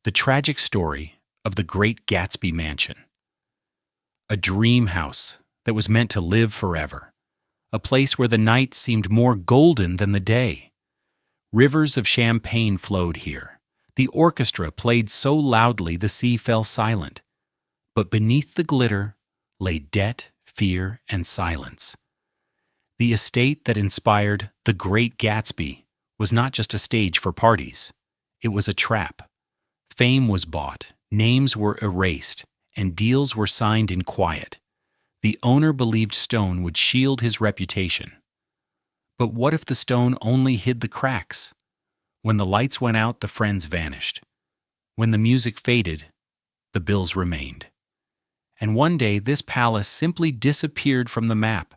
the tragic story of the Great Gatsby Mansion. A dream house that was meant to live forever. A place where the night seemed more golden than the day. Rivers of champagne flowed here. The orchestra played so loudly the sea fell silent. But beneath the glitter lay debt, fear, and silence. The estate that inspired The Great Gatsby was not just a stage for parties. It was a trap. Fame was bought, names were erased, and deals were signed in quiet. The owner believed stone would shield his reputation. But what if the stone only hid the cracks? When the lights went out, the friends vanished. When the music faded, the bills remained. And one day this palace simply disappeared from the map,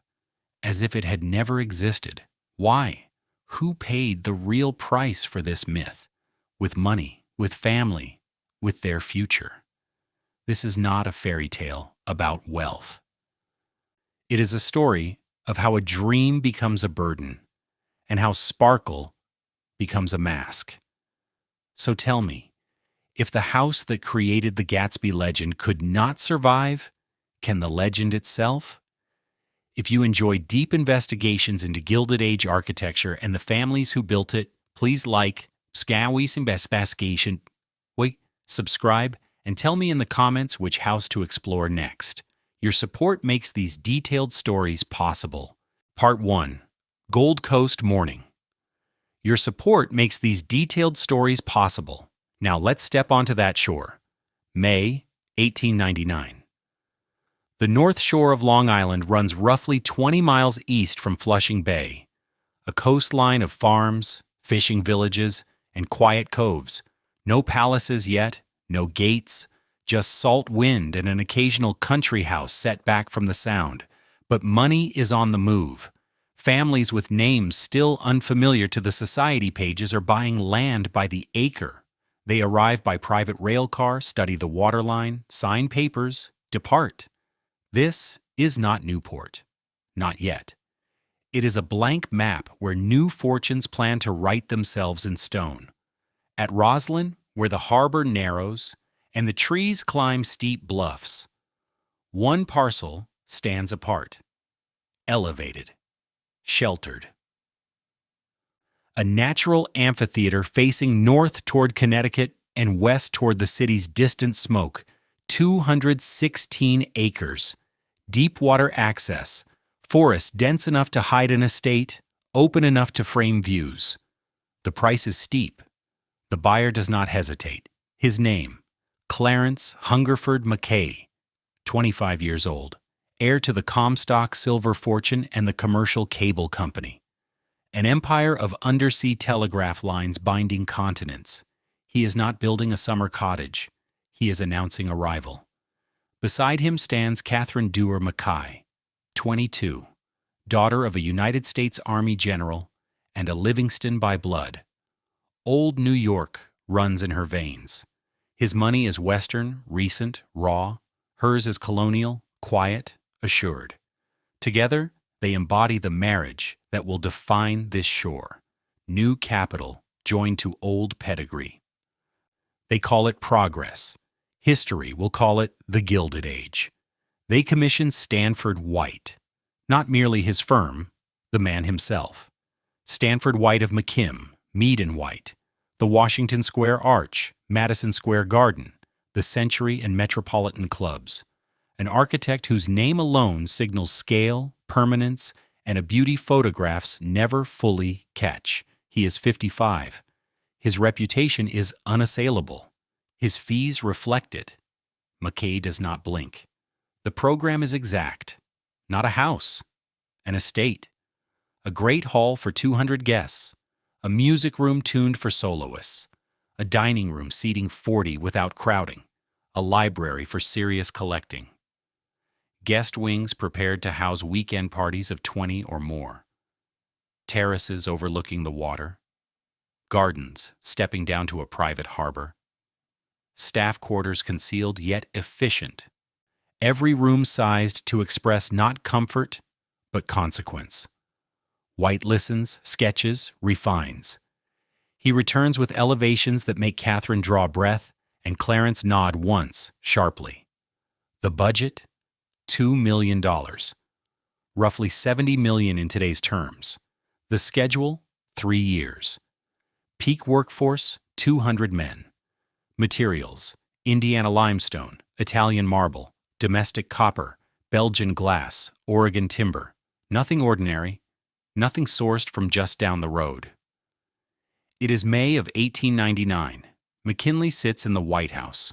as if it had never existed. Why? Who paid the real price for this myth? With money, with family, with their future. This is not a fairy tale about wealth. It is a story of how a dream becomes a burden, and how sparkle becomes a mask. So tell me, if the house that created the Gatsby legend could not survive, can the legend itself? If you enjoy deep investigations into Gilded Age architecture and the families who built it, please like, subscribe, and tell me in the comments which house to explore next. Your support makes these detailed stories possible. Part 1. Gold Coast Morning. Your support makes these detailed stories possible. Now let's step onto that shore. May 1899. The North Shore of Long Island runs roughly 20 miles east from Flushing Bay, a coastline of farms, fishing villages, and quiet coves. No palaces yet, no gates, just salt wind and an occasional country house set back from the sound. But money is on the move. Families with names still unfamiliar to the society pages are buying land by the acre. They arrive by private rail car, study the waterline, sign papers, depart. This is not Newport. Not yet. It is a blank map where new fortunes plan to write themselves in stone. At Roslyn, where the harbor narrows and the trees climb steep bluffs, one parcel stands apart, elevated, sheltered. A natural amphitheater facing north toward Connecticut and west toward the city's distant smoke, 216 acres, deep water access, forest dense enough to hide an estate, open enough to frame views. The price is steep. The buyer does not hesitate. His name, Clarence Hungerford Mackay, 25 years old, heir to the Comstock silver fortune and the commercial cable company. An empire of undersea telegraph lines binding continents. He is not building a summer cottage. He is announcing arrival. Beside him stands Katherine Mackay, 22, daughter of a United States Army general and a Livingston by blood. Old New York runs in her veins. His money is Western, recent, raw. Hers is colonial, quiet, assured. Together, they embody the marriage that will define this shore. New capital joined to old pedigree. They call it progress. History will call it the Gilded Age. They commissioned Stanford White, not merely his firm, the man himself. Stanford White of McKim, Mead and White, the Washington Square Arch, Madison Square Garden, the Century and Metropolitan Clubs. An architect whose name alone signals scale, permanence, and a beauty photographs never fully catch. He is 55. His reputation is unassailable. His fees reflect it. Mackay does not blink. The program is exact. Not a house, an estate. A great hall for 200 guests. A music room tuned for soloists. A dining room seating 40 without crowding. A library for serious collecting. Guest wings prepared to house weekend parties of 20 or more. Terraces overlooking the water. Gardens stepping down to a private harbor. Staff quarters concealed yet efficient. Every room sized to express not comfort, but consequence. White listens, sketches, refines. He returns with elevations that make Katherine draw breath and Clarence nod once, sharply. The budget? $2 million. Roughly $70 million in today's terms. The schedule? 3 years. Peak workforce? 200 men. Materials: Indiana limestone, Italian marble, domestic copper, Belgian glass, Oregon timber. Nothing ordinary, nothing sourced from just down the road. It is May of 1899. McKinley sits in the White House.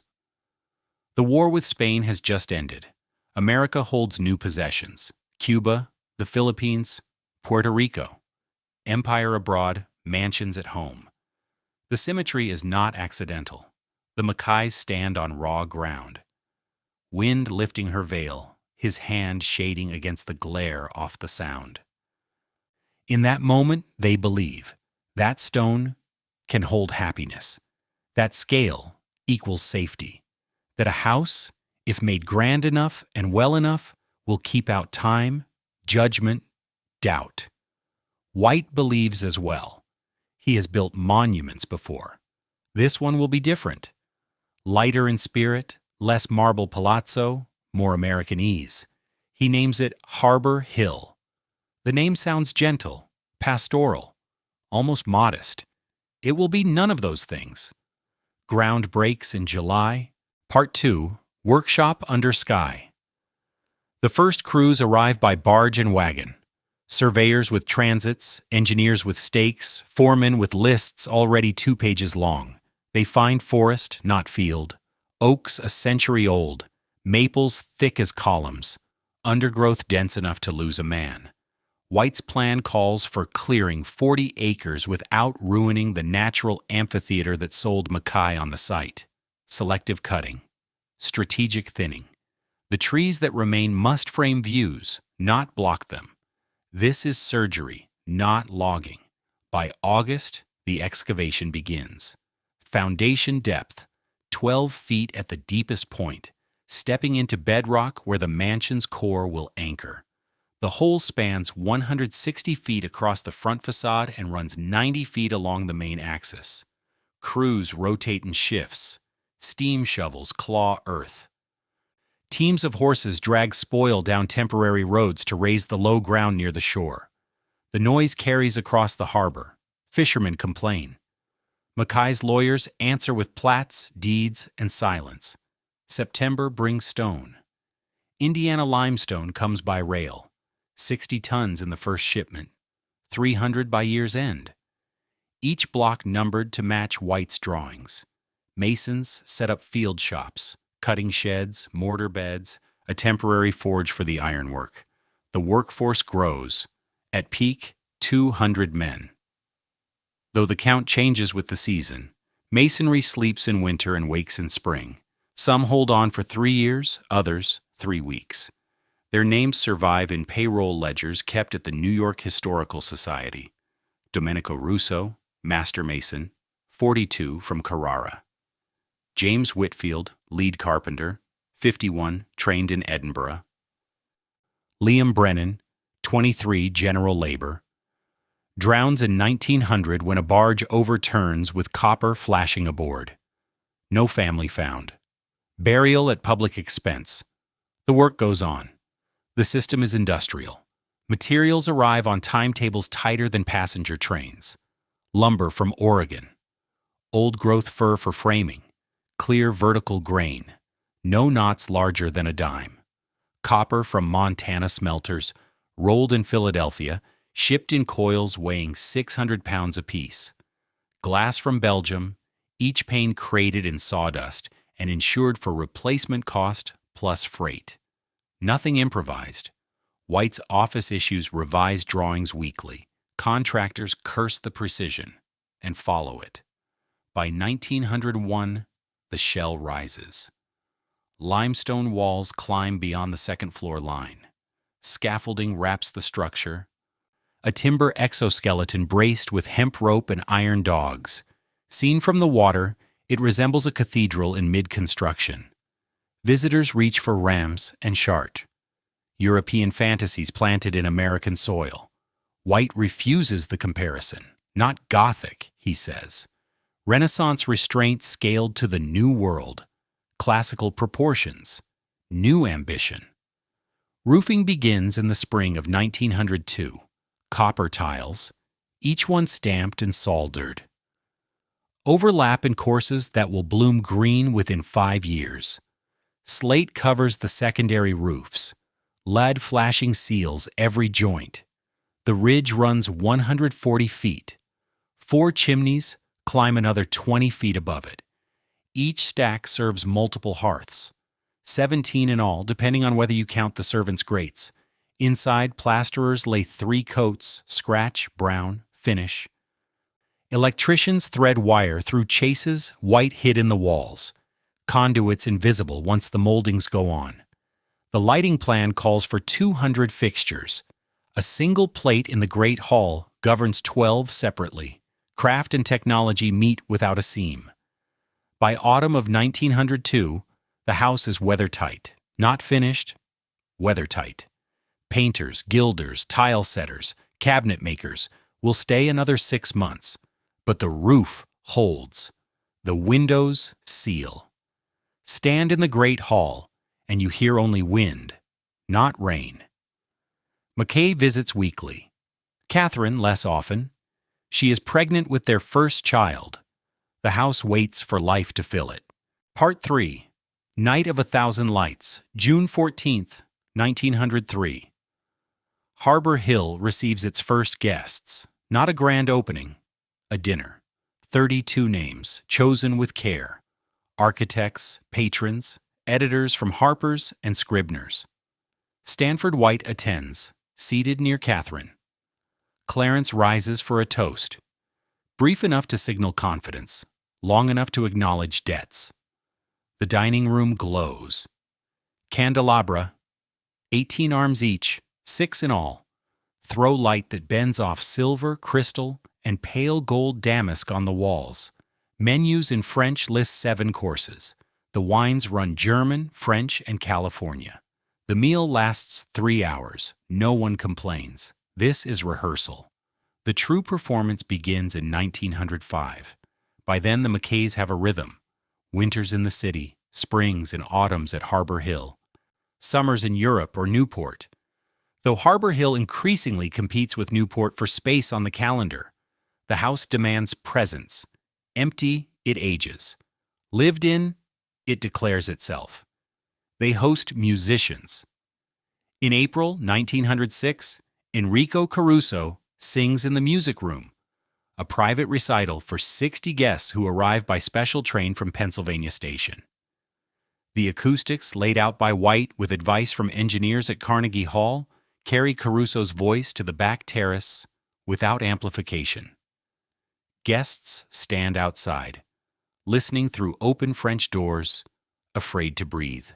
The war with Spain has just ended. America holds new possessions: Cuba, the Philippines, Puerto Rico. Empire abroad, mansions at home. The symmetry is not accidental. The Mackays stand on raw ground. Wind lifting her veil, his hand shading against the glare off the sound. In that moment, they believe that stone can hold happiness. That scale equals safety. That a house, if made grand enough and well enough, will keep out time, judgment, doubt. White believes as well. He has built monuments before. This one will be different. Lighter in spirit, less marble palazzo, more American ease. He names it Harbor Hill. The name sounds gentle, pastoral, almost modest. It will be none of those things. Ground breaks in July. Part 2, Workshop Under Sky. The first crews arrive by barge and wagon. Surveyors with transits, engineers with stakes, foremen with lists already 2 pages long. They find forest, not field. Oaks a century old. Maples thick as columns. Undergrowth dense enough to lose a man. White's plan calls for clearing 40 acres without ruining the natural amphitheater that sold Mackay on the site. Selective cutting. Strategic thinning. The trees that remain must frame views, not block them. This is surgery, not logging. By August, the excavation begins. Foundation depth, 12 feet at the deepest point, stepping into bedrock where the mansion's core will anchor. The hole spans 160 feet across the front facade and runs 90 feet along the main axis. Crews rotate in shifts. Steam shovels claw earth. Teams of horses drag spoil down temporary roads to raise the low ground near the shore. The noise carries across the harbor. Fishermen complain. Mackay's lawyers answer with plats, deeds, and silence. September brings stone. Indiana limestone comes by rail. 60 tons in the first shipment. 300 by year's end. Each block numbered to match White's drawings. Masons set up field shops, cutting sheds, mortar beds, a temporary forge for the ironwork. The workforce grows. At peak, 200 men. Though the count changes with the season, masonry sleeps in winter and wakes in spring. Some hold on for 3 years, others 3 weeks. Their names survive in payroll ledgers kept at the New York Historical Society. Domenico Russo, master mason, 42 from Carrara. James Whitfield, lead carpenter, 51, trained in Edinburgh. Liam Brennan, 23, general labor. Drowns in 1900 when a barge overturns with copper flashing aboard. No family found. Burial at public expense. The work goes on. The system is industrial. Materials arrive on timetables tighter than passenger trains. Lumber from Oregon. Old-growth fir for framing. Clear vertical grain. No knots larger than a dime. Copper from Montana smelters, rolled in Philadelphia, shipped in coils weighing 600 pounds apiece. Glass from Belgium, each pane crated in sawdust and insured for replacement cost plus freight. Nothing improvised. White's office issues revised drawings weekly. Contractors curse the precision and follow it. By 1901, the shell rises. Limestone walls climb beyond the second-floor line. Scaffolding wraps the structure. A timber exoskeleton braced with hemp rope and iron dogs. Seen from the water, it resembles a cathedral in mid-construction. Visitors reach for rams and chart. European fantasies planted in American soil. White refuses the comparison. Not Gothic, he says. Renaissance restraint scaled to the new world. Classical proportions. New ambition. Roofing begins in the spring of 1902. Copper tiles, each one stamped and soldered. Overlap in courses that will bloom green within 5 years. Slate covers the secondary roofs. Lead flashing seals every joint. The ridge runs 140 feet. 4 chimneys climb another 20 feet above it. Each stack serves multiple hearths. 17 in all, depending on whether you count the servants' grates. Inside, plasterers lay 3 coats, scratch, brown, finish. Electricians thread wire through chases, white hid in the walls. Conduits invisible once the moldings go on. The lighting plan calls for 200 fixtures. A single plate in the Great Hall governs 12 separately. Craft and technology meet without a seam. By autumn of 1902, the house is weathertight. Not finished, weathertight. Painters, gilders, tile setters, cabinet makers will stay another 6 months. But the roof holds. The windows seal. Stand in the Great Hall, and you hear only wind, not rain. Mackay visits weekly. Katherine less often. She is pregnant with their first child. The house waits for life to fill it. Part 3. Night of 1,000 Lights, June 14th, 1903. Harbor Hill receives its first guests. Not a grand opening, a dinner. 32 names, chosen with care. Architects, patrons, editors from Harper's and Scribner's. Stanford White attends, seated near Katherine. Clarence rises for a toast. Brief enough to signal confidence, long enough to acknowledge debts. The dining room glows. Candelabra, 18 arms each, 6 in all, throw light that bends off silver, crystal, and pale gold damask on the walls. Menus in French list 7 courses. The wines run German, French, and California. The meal lasts 3 hours. No one complains. This is rehearsal. The true performance begins in 1905. By then, the Mackays have a rhythm. Winters in the city, springs and autumns at Harbor Hill, summers in Europe or Newport. Though Harbor Hill increasingly competes with Newport for space on the calendar, the house demands presence. Empty, it ages. Lived in, it declares itself. They host musicians. In April 1906, Enrico Caruso sings in the music room, a private recital for 60 guests who arrive by special train from Pennsylvania Station. The acoustics laid out by White with advice from engineers at Carnegie Hall carry Caruso's voice to the back terrace without amplification. Guests stand outside, listening through open French doors, afraid to breathe.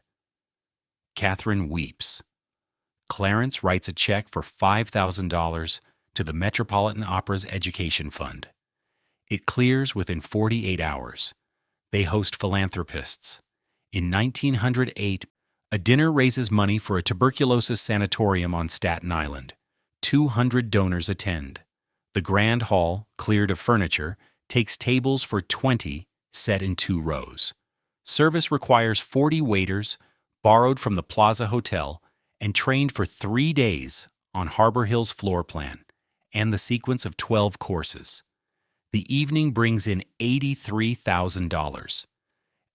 Katherine weeps. Clarence writes a check for $5,000 to the Metropolitan Opera's Education Fund. It clears within 48 hours. They host philanthropists. In 1908, a dinner raises money for a tuberculosis sanatorium on Staten Island. 200 donors attend. The Grand Hall, cleared of furniture, takes tables for 20 set in 2 rows. Service requires 40 waiters, borrowed from the Plaza Hotel, and trained for 3 days on Harbor Hill's floor plan and the sequence of 12 courses. The evening brings in $83,000.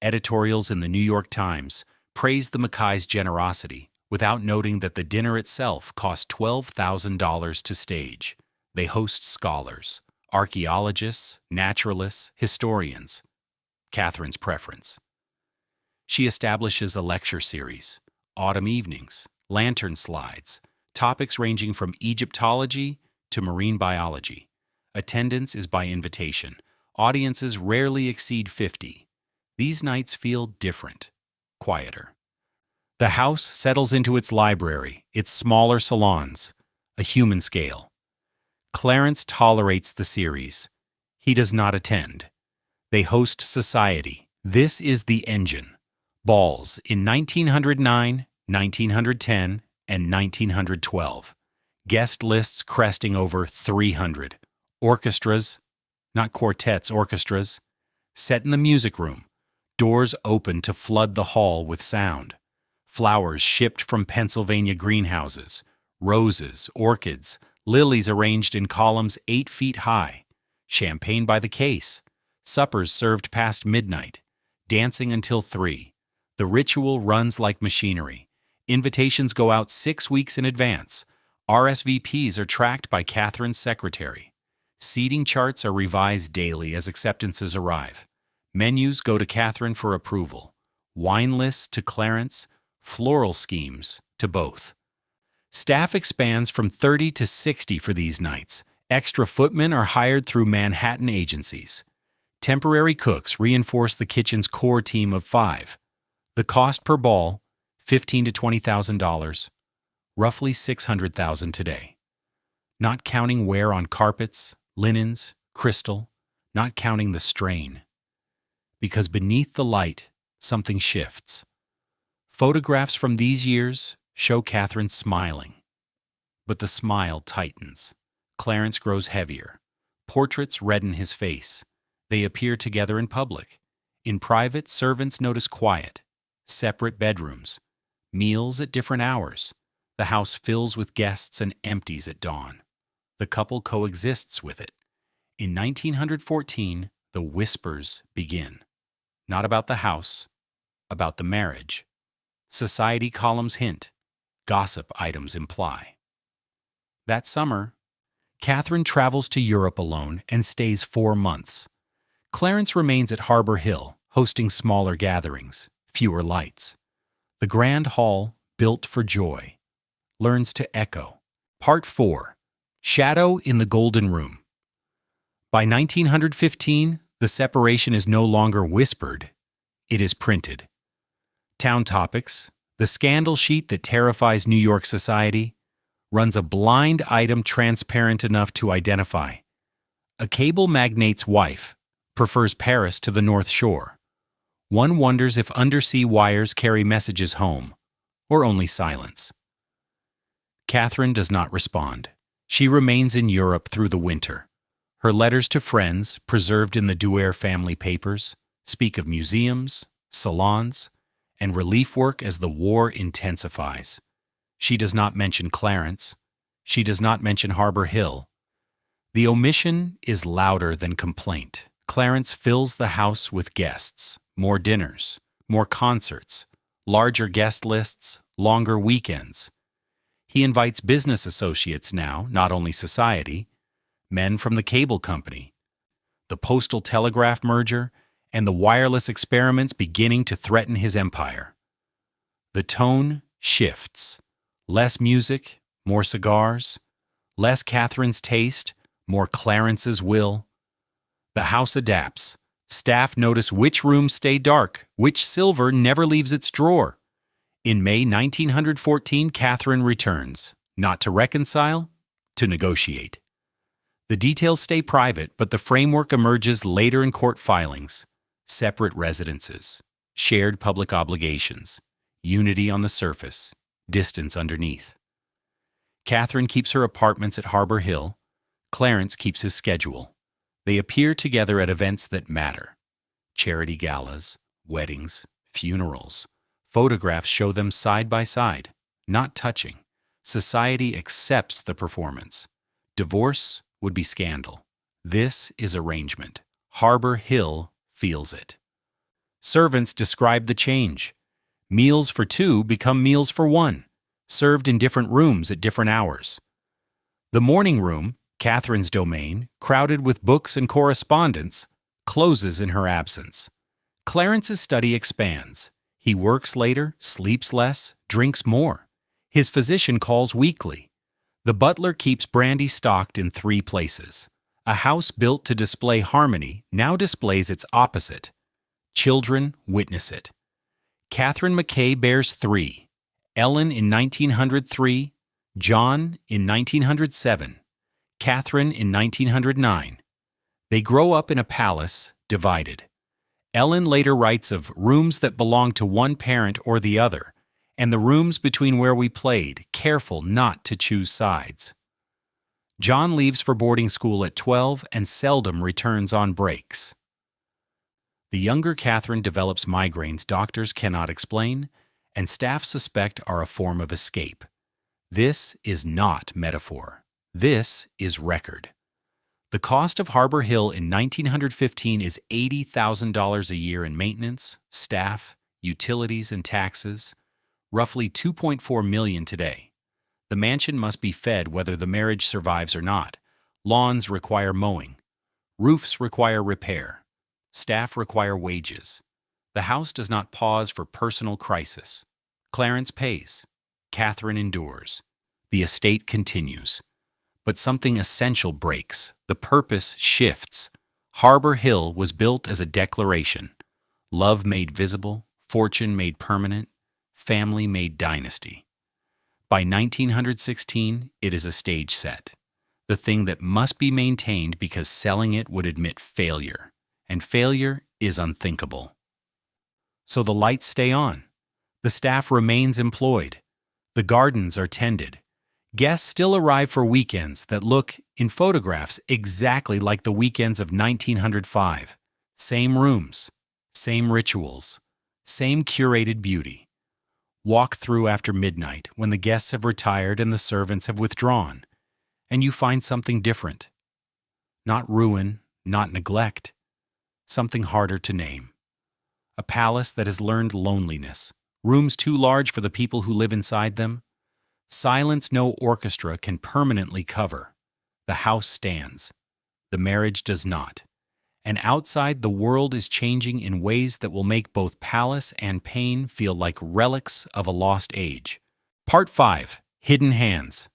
Editorials in the New York Times praised the Mackays' generosity, without noting that the dinner itself cost $12,000 to stage. They host scholars, archaeologists, naturalists, historians. Katherine's preference. She establishes a lecture series, autumn evenings, lantern slides, topics ranging from Egyptology to marine biology. Attendance is by invitation. Audiences rarely exceed 50. These nights feel different, quieter. The house settles into its library, its smaller salons, a human scale. Clarence tolerates the series. He does not attend. They host society. This is the engine. Balls in 1909, 1910, and 1912. Guest lists cresting over 300. Orchestras, not quartets, orchestras. set in the music room. Doors open to flood the hall with sound. Flowers shipped from Pennsylvania greenhouses. Roses, orchids, lilies arranged in columns 8 feet high. Champagne by the case. Suppers served past midnight. Dancing until 3. The ritual runs like machinery. Invitations go out 6 weeks in advance. RSVPs are tracked by Katherine's secretary. Seating charts are revised daily as acceptances arrive. Menus go to Katherine for approval. Wine lists to Clarence, floral schemes to both. Staff expands from 30 to 60 for these nights. Extra footmen are hired through Manhattan agencies. Temporary cooks reinforce the kitchen's core team of 5. The cost per ball, $15,000 to $20,000, roughly $600,000 today. Not counting wear on carpets, linens, crystal, not counting the strain. Because beneath the light, something shifts. Photographs from these years show Katherine smiling. But the smile tightens. Clarence grows heavier. Portraits redden his face. They appear together in public. In private, servants notice quiet. Separate bedrooms. Meals at different hours. The house fills with guests and empties at dawn. The couple coexists with it. In 1914, the whispers begin. Not about the house, about the marriage. Society columns hint. Gossip items imply. That summer, Katherine travels to Europe alone and stays 4 months. Clarence remains at Harbor Hill, hosting smaller gatherings, fewer lights. The grand hall, built for joy, learns to echo. Part 4. Shadow in the Golden Room. By 1915, the separation is no longer whispered, it is printed. Town Topics, the scandal sheet that terrifies New York society, runs a blind item transparent enough to identify. A cable magnate's wife prefers Paris to the North Shore. One wonders if undersea wires carry messages home, or only silence. Katherine does not respond. She remains in Europe through the winter. Her letters to friends, preserved in the Douar family papers, speak of museums, salons, and relief work as the war intensifies. She does not mention Clarence. She does not mention Harbor Hill. The omission is louder than complaint. Clarence fills the house with guests, more dinners, more concerts, larger guest lists, longer weekends. He invites business associates now, not only society, men from the cable company, the postal telegraph merger, and the wireless experiments beginning to threaten his empire. The tone shifts. Less music, more cigars. Less Katherine's taste, more Clarence's will. The house adapts. Staff notice which rooms stay dark, which silver never leaves its drawer. In May 1914, Katherine returns, not to reconcile, to negotiate. The details stay private, but the framework emerges later in court filings. Separate residences, shared public obligations, unity on the surface, distance underneath. Katherine keeps her apartments at Harbor Hill. Clarence keeps his schedule. They appear together at events that matter. Charity galas, weddings, funerals. Photographs show them side by side, not touching. Society accepts the performance. Divorce would be scandal. This is arrangement. Harbor Hill feels it. Servants describe the change. Meals for 2 become meals for 1, served in different rooms at different hours. The morning room, Katherine's domain, crowded with books and correspondence, closes in her absence. Clarence's study expands. He works later, sleeps less, drinks more. His physician calls weekly. The butler keeps brandy stocked in 3 places. A house built to display harmony now displays its opposite. Children witness it. Catherine Mackay bears 3. Ellen in 1903, John in 1907, Katherine in 1909. They grow up in a palace, divided. Ellen later writes of rooms that belong to one parent or the other, and the rooms between where we played, careful not to choose sides. John leaves for boarding school at 12 and seldom returns on breaks. The younger Katherine develops migraines doctors cannot explain, and staff suspect are a form of escape. This is not metaphor. This is record. The cost of Harbor Hill in 1915 is $80,000 a year in maintenance, staff, utilities, and taxes, roughly $2.4 million today. The mansion must be fed whether the marriage survives or not. Lawns require mowing. Roofs require repair. Staff require wages. The house does not pause for personal crisis. Clarence pays. Katherine endures. The estate continues. But something essential breaks. The purpose shifts. Harbor Hill was built as a declaration. Love made visible, fortune made permanent, family made dynasty. By 1916, it is a stage set. The thing that must be maintained because selling it would admit failure. And failure is unthinkable. So the lights stay on. The staff remains employed. The gardens are tended. Guests still arrive for weekends that look, in photographs, exactly like the weekends of 1905. Same rooms, same rituals, same curated beauty. Walk through after midnight when the guests have retired and the servants have withdrawn, and you find something different. Not ruin, not neglect. Something harder to name. A palace that has learned loneliness, rooms too large for the people who live inside them. Silence no orchestra can permanently cover. The house stands. The marriage does not. And outside, the world is changing in ways that will make both palace and pain feel like relics of a lost age. Part 5. Hidden Hands.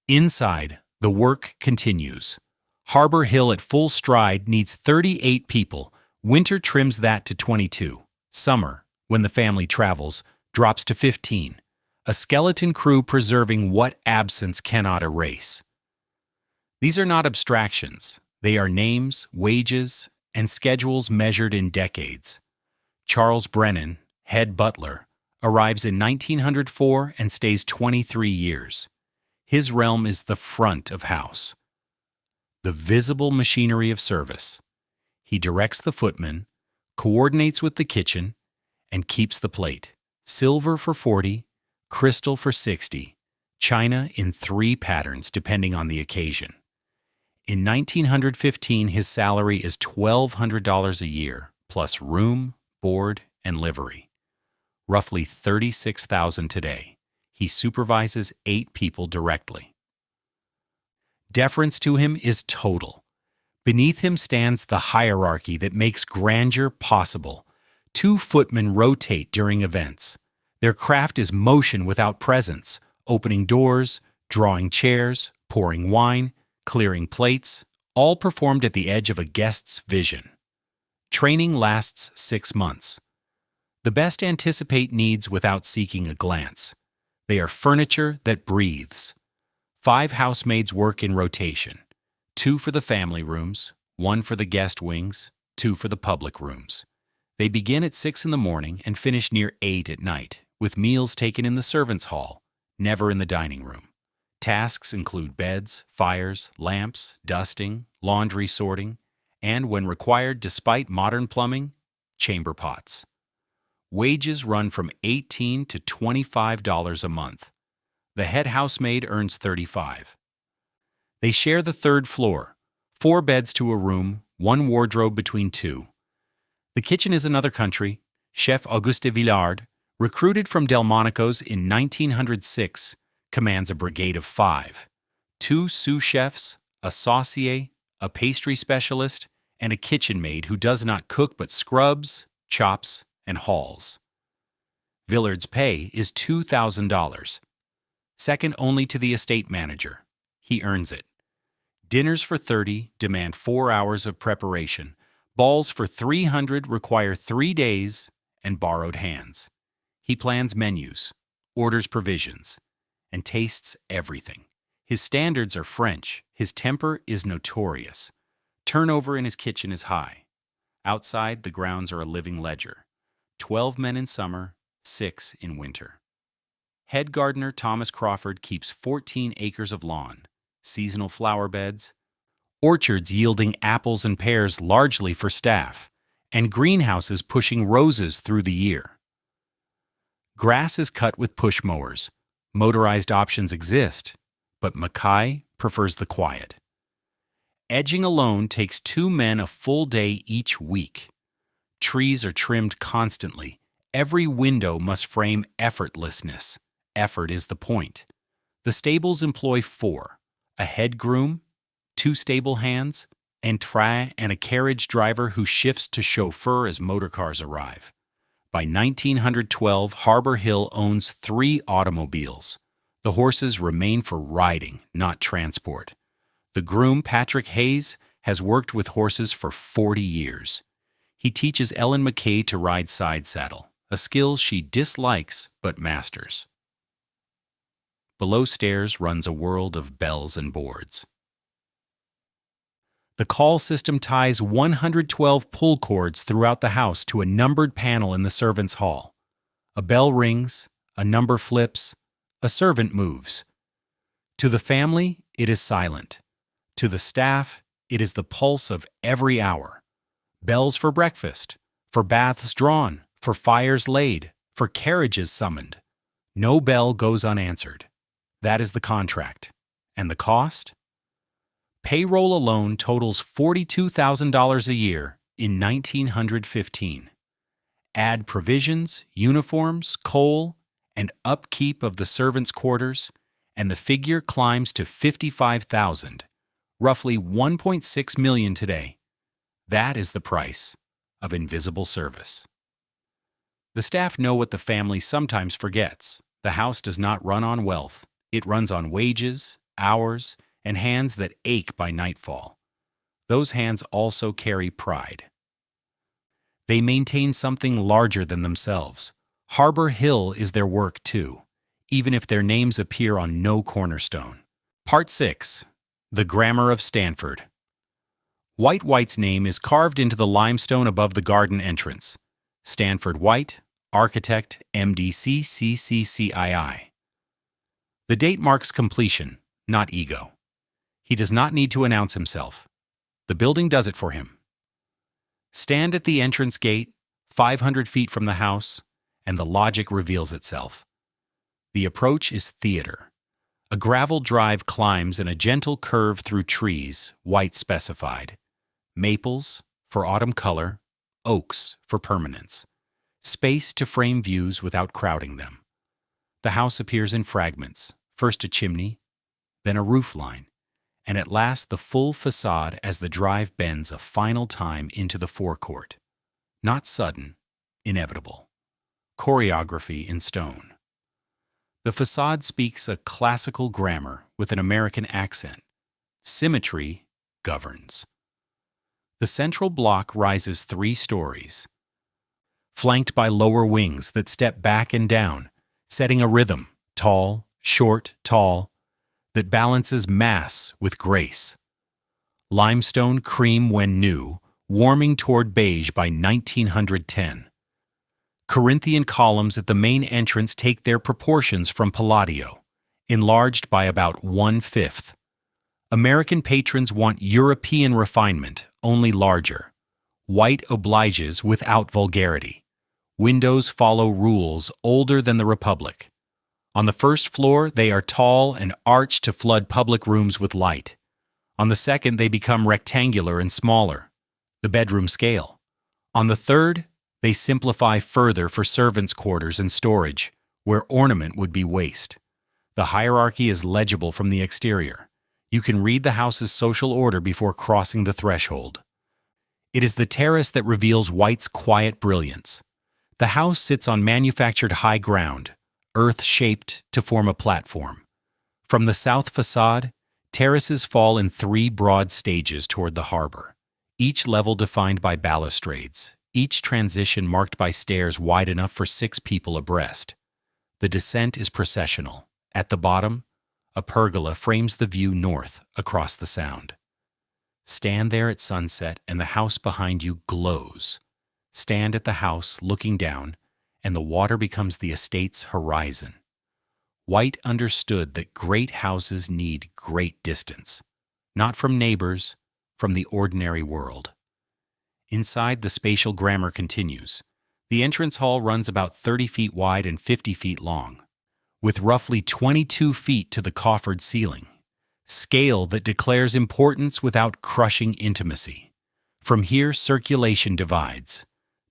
Inside, the work continues. Harbor Hill at full stride needs 38 people. Winter trims that to 22. Summer, when the family travels, drops to 15. A skeleton crew preserving what absence cannot erase. These are not abstractions. They are names, wages, and schedules measured in decades. Charles Brennan, head butler, arrives in 1904 and stays 23 years. His realm is the front of house, the visible machinery of service. He directs the footmen, coordinates with the kitchen, and keeps the plate. Silver for 40, crystal for 60, china in 3 patterns depending on the occasion. In 1915, his salary is $1,200 a year, plus room, board, and livery. Roughly $36,000 today. He supervises 8 people directly. Deference to him is total. Beneath him stands the hierarchy that makes grandeur possible. 2 footmen rotate during events. Their craft is motion without presence, opening doors, drawing chairs, pouring wine, clearing plates, all performed at the edge of a guest's vision. Training lasts 6 months. The best anticipate needs without seeking a glance. They are furniture that breathes. 5 housemaids work in rotation. 2 for the family rooms, 1 for the guest wings, 2 for the public rooms. They begin at 6 in the morning and finish near 8 at night, with meals taken in the servants' hall, never in the dining room. Tasks include beds, fires, lamps, dusting, laundry sorting, and, when required despite modern plumbing, chamber pots. Wages run from $18 to $25 a month. The head housemaid earns $35. They share the 3rd floor, 4 beds to a room, 1 wardrobe between 2. The kitchen is another country. Chef Auguste Villard, recruited from Delmonico's in 1906, commands a brigade of 5. 2 sous chefs, a saucier, a pastry specialist, and a kitchen maid who does not cook but scrubs, chops, and hauls. Villard's pay is $2,000. Second only to the estate manager. He earns it. Dinners for 30 demand 4 hours of preparation. Balls for 300 require 3 days and borrowed hands. He plans menus, orders provisions, and tastes everything. His standards are French. His temper is notorious. Turnover in his kitchen is high. Outside, the grounds are a living ledger. 12 men in summer, 6 in winter. Head gardener Thomas Crawford keeps 14 acres of lawn, seasonal flower beds, orchards yielding apples and pears largely for staff, and greenhouses pushing roses through the year. Grass is cut with push mowers. Motorized options exist, but Mackay prefers the quiet. Edging alone takes 2 men a full day each week. Trees are trimmed constantly. Every window must frame effortlessness. Effort is the point. The stables employ 4, a head groom, 2 stable hands, and a carriage driver who shifts to chauffeur as motorcars arrive. By 1912, Harbor Hill owns 3 automobiles. The horses remain for riding, not transport. The groom, Patrick Hayes, has worked with horses for 40 years. He teaches Ellen Mackay to ride side saddle, a skill she dislikes but masters. Below stairs runs a world of bells and boards. The call system ties 112 pull cords throughout the house to a numbered panel in the servants' hall. A bell rings, a number flips, a servant moves. To the family, it is silent. To the staff, it is the pulse of every hour. Bells for breakfast, for baths drawn, for fires laid, for carriages summoned. No bell goes unanswered. That is the contract. And the cost? Payroll alone totals $42,000 a year in 1915. Add provisions, uniforms, coal, and upkeep of the servants' quarters, and the figure climbs to $55,000, roughly $1.6 million today. That is the price of invisible service. The staff know what the family sometimes forgets. The house does not run on wealth. It runs on wages, hours, and hands that ache by nightfall. Those hands also carry pride. They maintain something larger than themselves. Harbor Hill is their work too, even if their names appear on no cornerstone. Part 6. The Grammar of Stanford. White's name is carved into the limestone above the garden entrance. Stanford White, architect, MD CCCCII. The date marks completion, not ego. He does not need to announce himself. The building does it for him. Stand at the entrance gate, 500 feet from the house, and the logic reveals itself. The approach is theater. A gravel drive climbs in a gentle curve through trees, White specified. Maples for autumn color, oaks for permanence. Space to frame views without crowding them. The house appears in fragments, first a chimney, then a roof line, and at last the full facade as the drive bends a final time into the forecourt. Not sudden, inevitable. Choreography in stone. The facade speaks a classical grammar with an American accent. Symmetry governs. The central block rises 3 stories, flanked by lower wings that step back and down, setting a rhythm, tall, short, tall, that balances mass with grace. Limestone cream when new, warming toward beige by 1910. Corinthian columns at the main entrance take their proportions from Palladio, enlarged by about 1/5. American patrons want European refinement, only larger. White obliges without vulgarity. Windows follow rules older than the Republic. On the first floor, they are tall and arched to flood public rooms with light. On the second, they become rectangular and smaller, the bedroom scale. On the third, they simplify further for servants' quarters and storage, where ornament would be waste. The hierarchy is legible from the exterior. You can read the house's social order before crossing the threshold. It is the terrace that reveals White's quiet brilliance. The house sits on manufactured high ground, earth-shaped to form a platform. From the south facade, terraces fall in 3 broad stages toward the harbor, each level defined by balustrades, each transition marked by stairs wide enough for 6 people abreast. The descent is processional. At the bottom, a pergola frames the view north across the Sound. Stand there at sunset and the house behind you glows. Stand at the house looking down, and the water becomes the estate's horizon. White understood that great houses need great distance, not from neighbors, from the ordinary world. Inside, the spatial grammar continues. The entrance hall runs about 30 feet wide and 50 feet long, with roughly 22 feet to the coffered ceiling. Scale that declares importance without crushing intimacy. From here, circulation divides.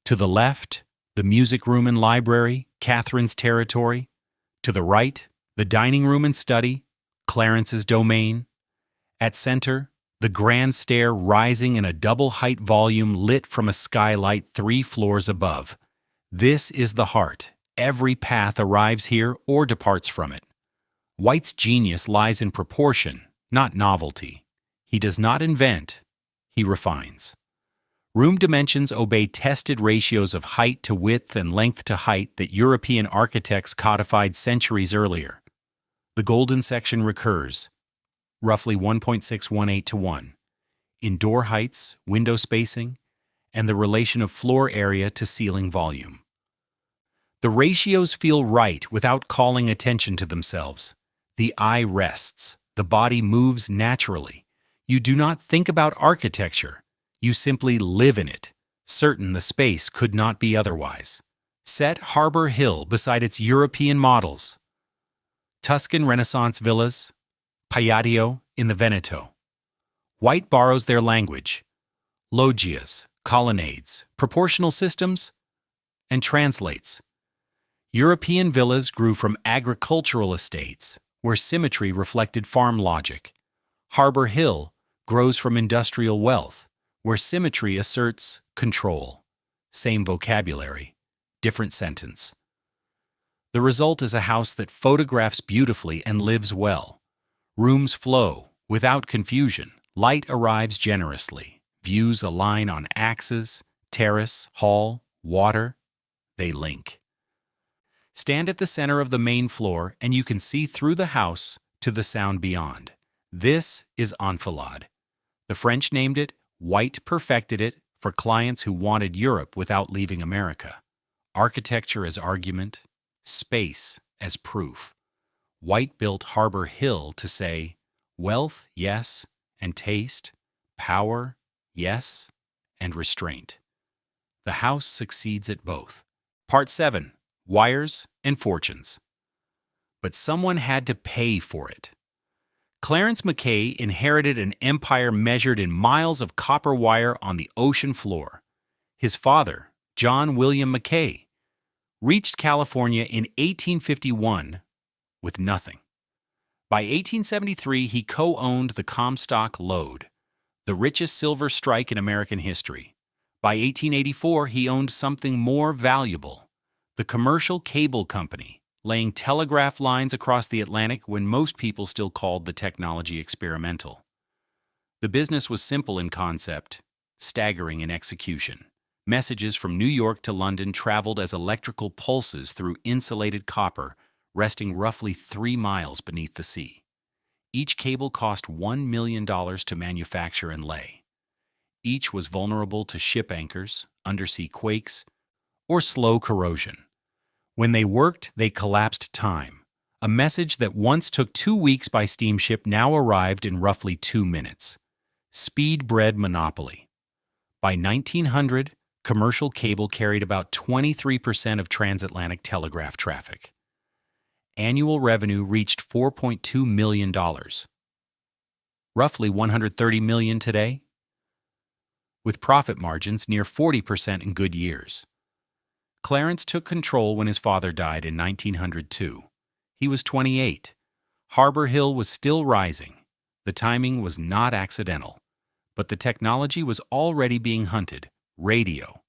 To the left, the music room and library, Katherine's territory. To the right, the dining room and study, Clarence's domain. At center, the grand stair rising in a double-height volume lit from a skylight 3 floors above. This is the heart. Every path arrives here or departs from it. White's genius lies in proportion, not novelty. He does not invent, he refines. Room dimensions obey tested ratios of height to width and length to height that European architects codified centuries earlier. The golden section recurs, roughly 1.618 to 1, in door heights, window spacing, and the relation of floor area to ceiling volume. The ratios feel right without calling attention to themselves. The eye rests. The body moves naturally. You do not think about architecture. You simply live in it, certain the space could not be otherwise. Set Harbor Hill beside its European models. Tuscan Renaissance villas, Palladio in the Veneto. White borrows their language. Loggias, colonnades, proportional systems, and translates. European villas grew from agricultural estates, where symmetry reflected farm logic. Harbor Hill grows from industrial wealth, where symmetry asserts control. Same vocabulary, different sentence. The result is a house that photographs beautifully and lives well. Rooms flow without confusion. Light arrives generously. Views align on axes, terrace, hall, water. They link. Stand at the center of the main floor and you can see through the house to the sound beyond. This is enfilade. The French named it, White perfected it for clients who wanted Europe without leaving America. Architecture as argument, space as proof. White built Harbor Hill to say, wealth, yes, and taste, power, yes, and restraint. The house succeeds at both. Part 7. Wires and Fortunes. But someone had to pay for it. Clarence Mackay inherited an empire measured in miles of copper wire on the ocean floor. His father, John William Mackay, reached California in 1851 with nothing. By 1873, he co-owned the Comstock Lode, the richest silver strike in American history. By 1884, he owned something more valuable, the Commercial Cable Company, laying telegraph lines across the Atlantic when most people still called the technology experimental. The business was simple in concept, staggering in execution. Messages from New York to London traveled as electrical pulses through insulated copper, resting roughly 3 miles beneath the sea. Each cable cost $1 million to manufacture and lay. Each was vulnerable to ship anchors, undersea quakes, or slow corrosion. When they worked, they collapsed time. A message that once took 2 weeks by steamship now arrived in roughly 2 minutes. Speed bred monopoly. By 1900, commercial cable carried about 23% of transatlantic telegraph traffic. Annual revenue reached $4.2 million. Roughly $130 million today, with profit margins near 40% in good years. Clarence took control when his father died in 1902. He was 28. Harbor Hill was still rising. The timing was not accidental, but the technology was already being hunted: radio,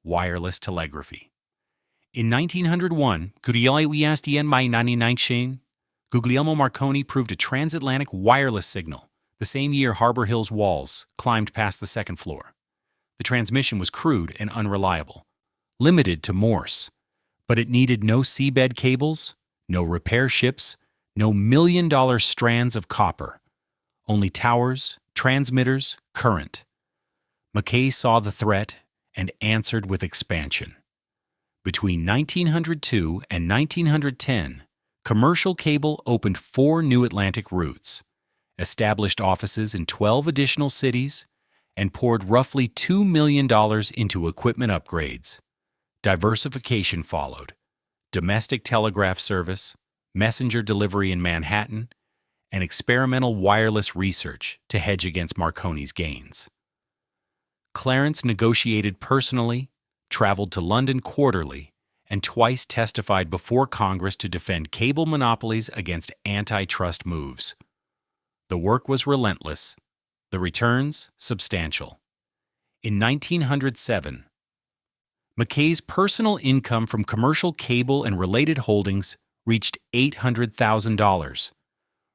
wireless telegraphy. In 1901, Guglielmo Marconi proved a transatlantic wireless signal. The same year, Harbor Hill's walls climbed past the second floor. The transmission was crude and unreliable, limited to Morse, but it needed no seabed cables, no repair ships, no million-dollar strands of copper, only towers, transmitters, current. Mackay saw the threat and answered with expansion. Between 1902 and 1910, commercial cable opened 4 new Atlantic routes, established offices in 12 additional cities, and poured roughly $2 million into equipment upgrades. Diversification followed: domestic telegraph service, messenger delivery in Manhattan, and experimental wireless research to hedge against Marconi's gains. Clarence negotiated personally, traveled to London quarterly, and twice testified before Congress to defend cable monopolies against antitrust moves. The work was relentless, the returns substantial. In 1907, Mackay's personal income from commercial cable and related holdings reached $800,000,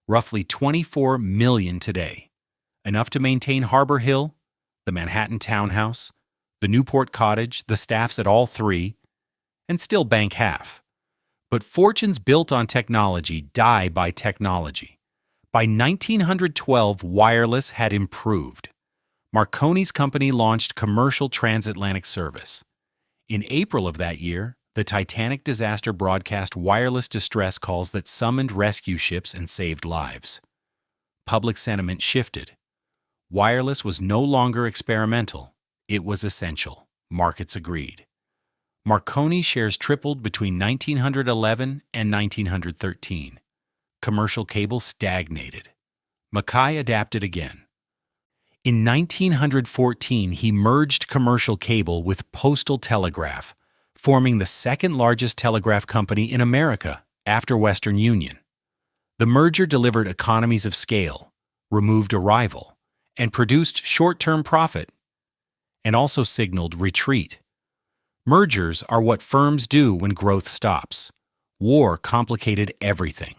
roughly $24 million today, enough to maintain Harbor Hill, the Manhattan townhouse, the Newport cottage, the staffs at all three, and still bank half. But fortunes built on technology die by technology. By 1912, wireless had improved. Marconi's company launched commercial transatlantic service. In April of that year, the Titanic disaster broadcast wireless distress calls that summoned rescue ships and saved lives. Public sentiment shifted. Wireless was no longer experimental. It was essential. Markets agreed. Marconi shares tripled between 1911 and 1913. Commercial cable stagnated. Mackay adapted again. In 1914, he merged commercial cable with postal telegraph, forming the second largest telegraph company in America after Western Union. The merger delivered economies of scale, removed a rival, and produced short-term profit, and also signaled retreat. Mergers are what firms do when growth stops. War complicated everything.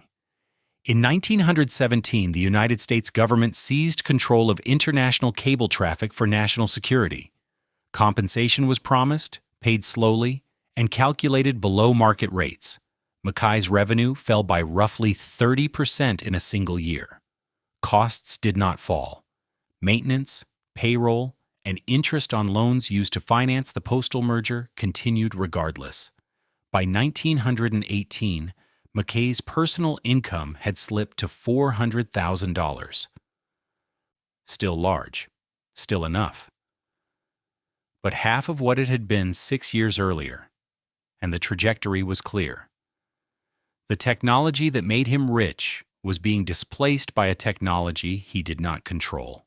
In 1917, the United States government seized control of international cable traffic for national security. Compensation was promised, paid slowly, and calculated below market rates. Mackay's revenue fell by roughly 30% in a single year. Costs did not fall. Maintenance, payroll, and interest on loans used to finance the postal merger continued regardless. By 1918, Mackay's personal income had slipped to $400,000. Still large, still enough. But half of what it had been 6 years earlier, and the trajectory was clear. The technology that made him rich was being displaced by a technology he did not control.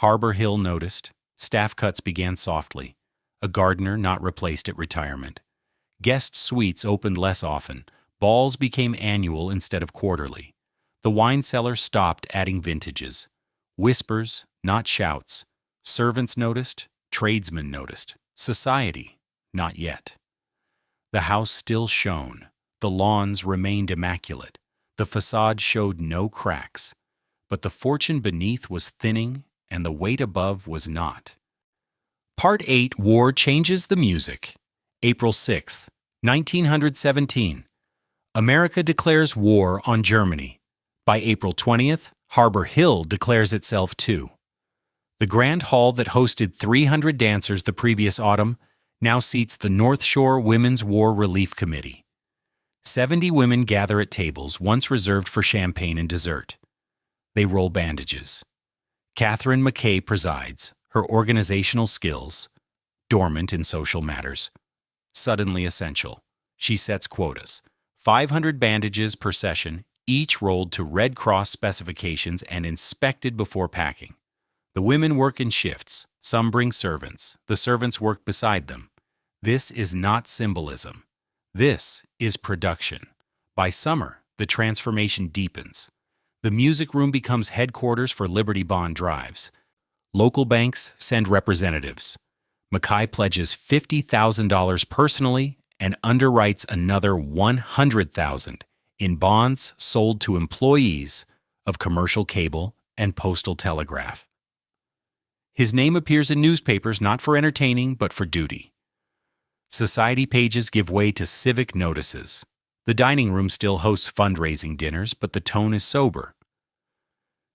Harbor Hill noticed. Staff cuts began softly. A gardener not replaced at retirement. Guest suites opened less often. Balls became annual instead of quarterly. The wine cellar stopped adding vintages. Whispers, not shouts. Servants noticed. Tradesmen noticed. Society, not yet. The house still shone. The lawns remained immaculate. The facade showed no cracks. But the fortune beneath was thinning, and the weight above was not. Part 8: War Changes the Music. April 6, 1917. America declares war on Germany. By April 20th, Harbor Hill declares itself too. The grand hall that hosted 300 dancers the previous autumn now seats the North Shore Women's War Relief Committee. 70 women gather at tables once reserved for champagne and dessert. They roll bandages. Katherine Mackay presides, her organizational skills, dormant in social matters, suddenly essential. She sets quotas. 500 bandages per session, each rolled to Red Cross specifications and inspected before packing. The women work in shifts. Some bring servants. The servants work beside them. This is not symbolism. This is production. By summer, the transformation deepens. The music room becomes headquarters for Liberty Bond drives. Local banks send representatives. Mackay pledges $50,000 personally and underwrites another $100,000 in bonds sold to employees of commercial cable and postal telegraph. His name appears in newspapers not for entertaining but for duty. Society pages give way to civic notices. The dining room still hosts fundraising dinners, but the tone is sober.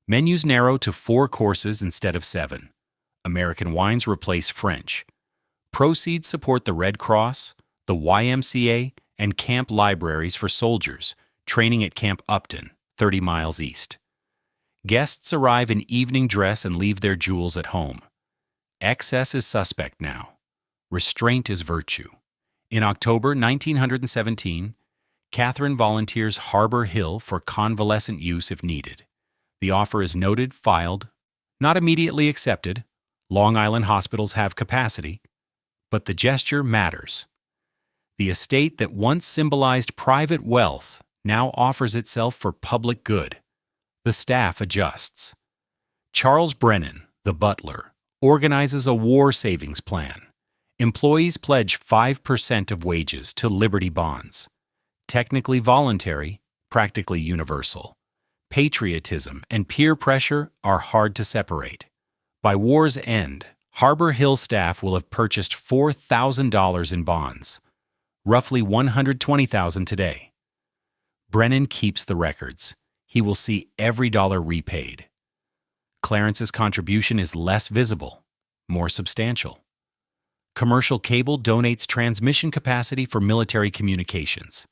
Menus narrow to 4 courses instead of 7. American wines replace French. Proceeds support the Red Cross, the YMCA, and camp libraries for soldiers, training at Camp Upton, 30 miles east. Guests arrive in evening dress and leave their jewels at home. Excess is suspect now. Restraint is virtue. In October 1917, Katherine volunteers Harbor Hill for convalescent use if needed. The offer is noted, filed, not immediately accepted. Long Island hospitals have capacity, but the gesture matters. The estate that once symbolized private wealth now offers itself for public good. The staff adjusts. Charles Brennan, the butler, organizes a war savings plan. Employees pledge 5% of wages to Liberty bonds. Technically voluntary, practically universal. Patriotism and peer pressure are hard to separate. By war's end, Harbor Hill staff will have purchased $4,000 in bonds, roughly $120,000 today. Brennan keeps the records. He will see every dollar repaid. Clarence's contribution is less visible, more substantial. Commercial cable donates transmission capacity for military communications.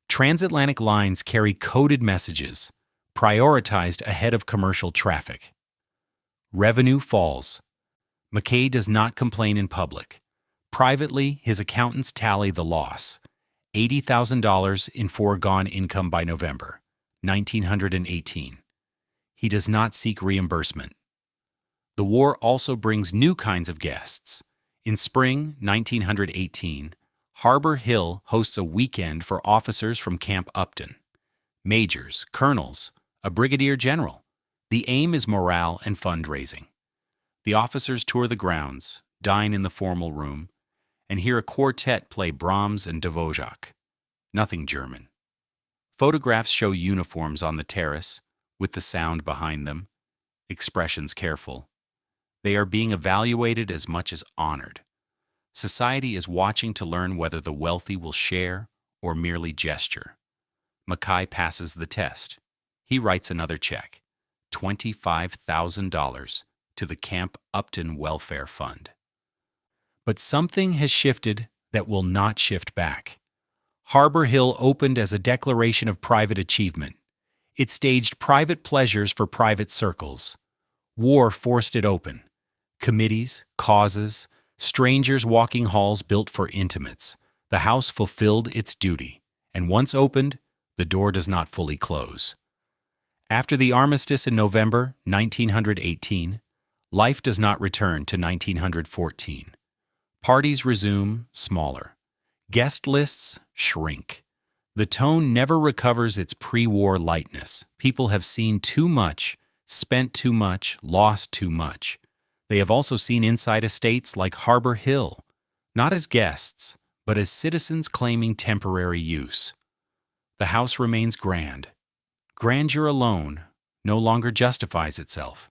Transatlantic lines carry coded messages, prioritized ahead of commercial traffic. Revenue falls. Mackay does not complain in public. Privately, his accountants tally the loss. $80,000 in foregone income by November 1918. He does not seek reimbursement. The war also brings new kinds of guests. In spring 1918, Harbor Hill hosts a weekend for officers from Camp Upton. Majors, colonels, a brigadier general. The aim is morale and fundraising. The officers tour the grounds, dine in the formal room, and hear a quartet play Brahms and Dvorak. Nothing German. Photographs show uniforms on the terrace, with the sound behind them, expressions careful. They are being evaluated as much as honored. Society is watching to learn whether the wealthy will share or merely gesture. Mackay passes the test. He writes another check, $25,000, to the Camp Upton Welfare Fund. But something has shifted that will not shift back. Harbor Hill opened as a declaration of private achievement. It staged private pleasures for private circles. War forced it open. Committees, causes, strangers walking halls built for intimates. The house fulfilled its duty, and once opened, the door does not fully close. After the armistice in November 1918, life does not return to 1914. Parties resume, smaller. Guest lists shrink. The tone never recovers its pre-war lightness. People have seen too much, spent too much, lost too much. They have also seen inside estates like Harbor Hill, not as guests, but as citizens claiming temporary use. The house remains grand. Grandeur alone no longer justifies itself.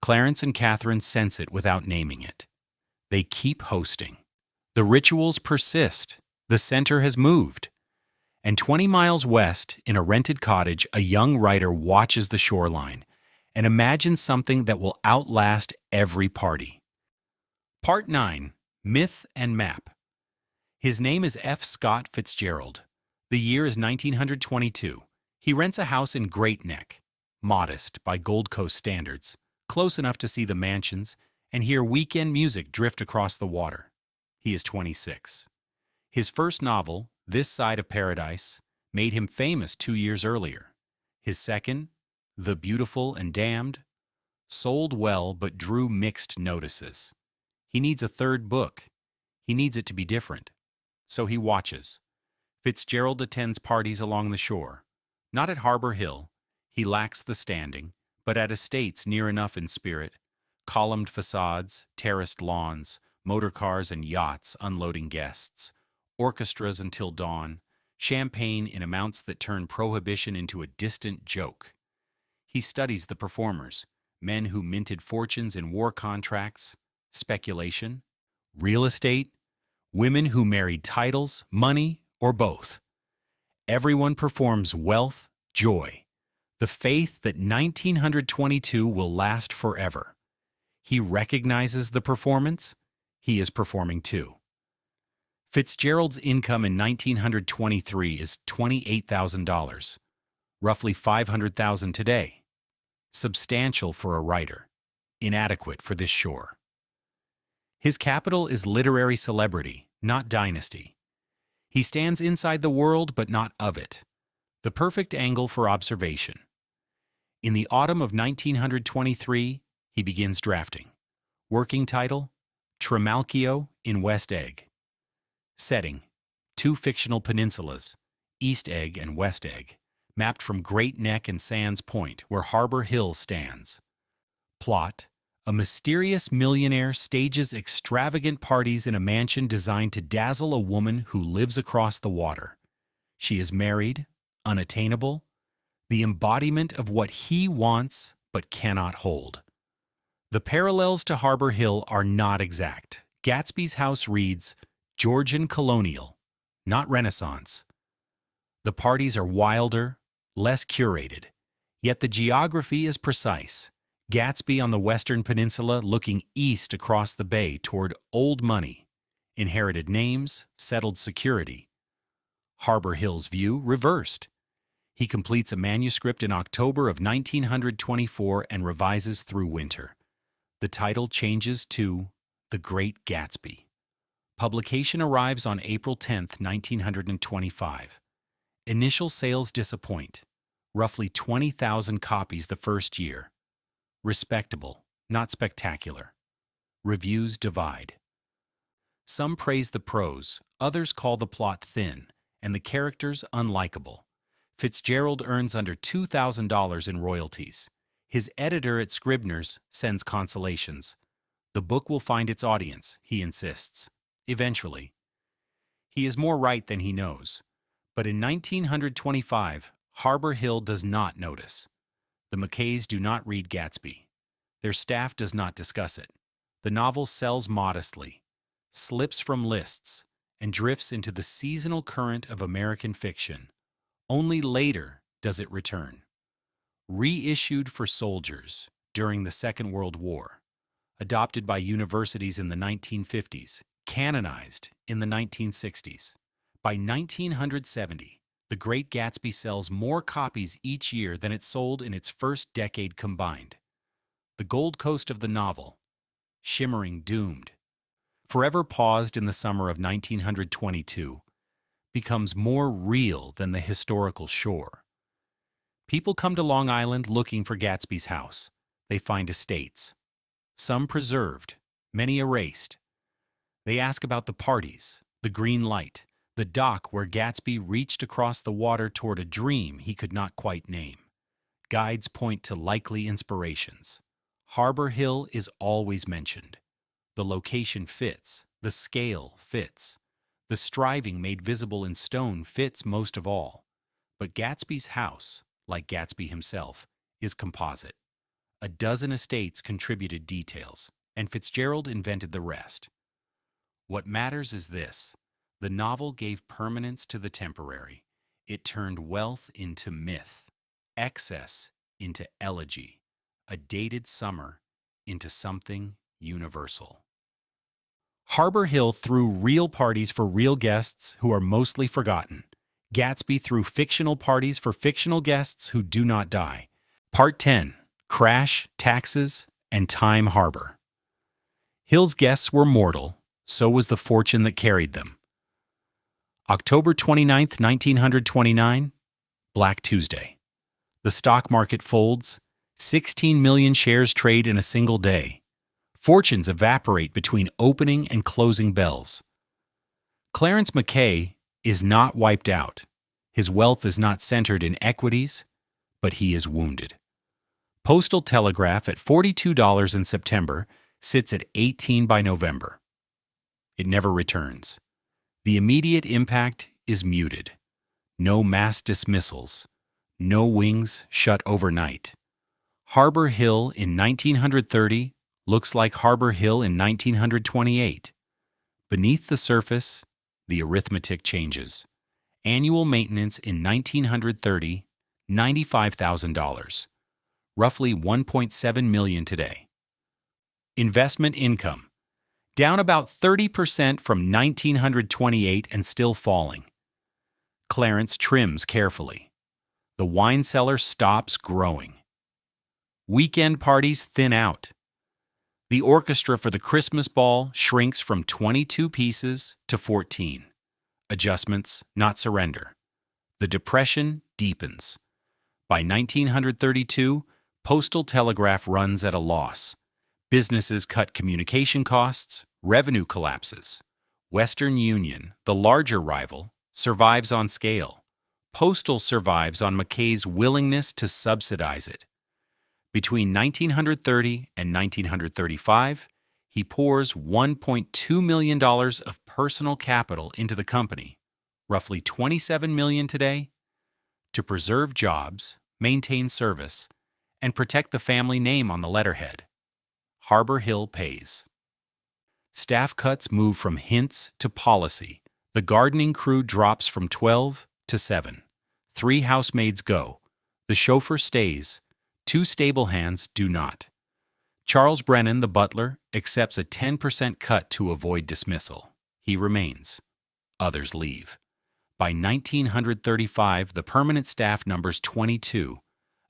Clarence and Katherine sense it without naming it. They keep hosting. The rituals persist. The center has moved. And 20 miles west, in a rented cottage, a young writer watches the shoreline and imagines something that will outlast every party. Part 9. Myth and Map. His name is F. Scott Fitzgerald. The year is 1922. He rents a house in Great Neck, modest by Gold Coast standards, close enough to see the mansions and hear weekend music drift across the water. He is 26. His first novel, This Side of Paradise, made him famous 2 years earlier. His second, The Beautiful and Damned, sold well but drew mixed notices. He needs a third book. He needs it to be different. So he watches. Fitzgerald attends parties along the shore. Not at Harbor Hill. He lacks the standing, but at estates near enough in spirit. Columned facades, terraced lawns, motor cars and yachts unloading guests, orchestras until dawn, champagne in amounts that turn prohibition into a distant joke. He studies the performers, men who minted fortunes in war contracts, speculation, real estate, women who married titles, money, or both. Everyone performs wealth, joy, the faith that 1922 will last forever. He recognizes the performance. He is performing too. Fitzgerald's income in 1923 is $28,000, roughly $500,000 today. Substantial for a writer. inadequate for this shore. His capital is literary celebrity, not dynasty. He stands inside the world but not of it. The perfect angle for observation. In the autumn of 1923, he begins drafting. Working title, Trimalchio in West Egg. Setting, two fictional peninsulas, East Egg and West Egg, mapped from Great Neck and Sands Point, where Harbor Hill stands. Plot, a mysterious millionaire stages extravagant parties in a mansion designed to dazzle a woman who lives across the water. She is married, unattainable, the embodiment of what he wants but cannot hold. The parallels to Harbor Hill are not exact. Gatsby's house reads, Georgian colonial, not Renaissance. The parties are wilder, less curated, yet the geography is precise. Gatsby on the Western Peninsula looking east across the bay toward old money, inherited names, settled security. Harbor Hill's view reversed. He completes a manuscript in October of 1924 and revises through winter. The title changes to The Great Gatsby. Publication arrives on April 10, 1925. Initial sales disappoint. Roughly 20,000 copies the first year. Respectable, not spectacular. Reviews divide. Some praise the prose, others call the plot thin, and the characters unlikable. Fitzgerald earns under $2,000 in royalties. His editor at Scribner's sends consolations. The book will find its audience, he insists. Eventually. He is more right than he knows. But in 1925, Harbor Hill does not notice. The Mackays do not read Gatsby. Their staff does not discuss it. The novel sells modestly, slips from lists, and drifts into the seasonal current of American fiction. Only later does it return. Reissued for soldiers during the Second World War, adopted by universities in the 1950s, canonized in the 1960s. By 1970, The Great Gatsby sells more copies each year than it sold in its first decade combined. The Gold Coast of the novel, shimmering doomed, forever paused in the summer of 1922, becomes more real than the historical shore. People come to Long Island looking for Gatsby's house. They find estates, some preserved, many erased. They ask about the parties, the green light, the dock where Gatsby reached across the water toward a dream he could not quite name. Guides point to likely inspirations. Harbor Hill is always mentioned. The location fits, the scale fits. The striving made visible in stone fits most of all. But Gatsby's house, like Gatsby himself, is composite. A dozen estates contributed details, and Fitzgerald invented the rest. What matters is this. The novel gave permanence to the temporary. It turned wealth into myth, excess into elegy, a dated summer into something universal. Harbor Hill threw real parties for real guests who are mostly forgotten. Gatsby threw fictional parties for fictional guests who do not die. Part 10. Crash, Taxes, and Time Harbor. Hill's guests were mortal, so was the fortune that carried them. October 29, 1929, Black Tuesday. The stock market folds. 16 million shares trade in a single day. Fortunes evaporate between opening and closing bells. Clarence Mackay is not wiped out. His wealth is not centered in equities, but he is wounded. Postal telegraph at $42 in September sits at $18 by November. It never returns. The immediate impact is muted. No mass dismissals. No wings shut overnight. Harbor Hill in 1930 looks like Harbor Hill in 1928. Beneath the surface, the arithmetic changes. Annual maintenance in 1930, $95,000. Roughly $1.7 million today. Investment income. Down about 30% from 1928 and still falling. Clarence trims carefully. The wine cellar stops growing. Weekend parties thin out. The orchestra for the Christmas ball shrinks from 22 pieces to 14. Adjustments, not surrender. The Depression deepens. By 1932, postal telegraph runs at a loss. Businesses cut communication costs, revenue collapses. Western Union, the larger rival, survives on scale. Postal survives on Mackay's willingness to subsidize it. Between 1930 and 1935, he pours $1.2 million of personal capital into the company, roughly $27 million today, to preserve jobs, maintain service, and protect the family name on the letterhead. Harbor Hill pays. Staff cuts move from hints to policy. The gardening crew drops from 12 to 7. 3 housemaids go. The chauffeur stays. 2 stable hands do not. Charles Brennan, the butler, accepts a 10% cut to avoid dismissal. He remains. Others leave. By 1935, the permanent staff numbers 22,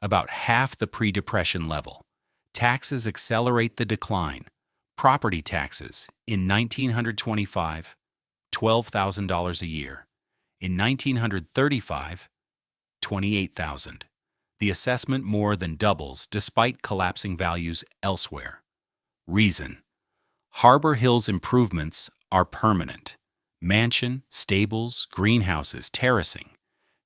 about half the pre-Depression level. Taxes accelerate the decline. Property taxes, in 1925, $12,000 a year. In 1935, $28,000. The assessment more than doubles despite collapsing values elsewhere. Reason: Harbor Hill's improvements are permanent. Mansion, stables, greenhouses, terracing.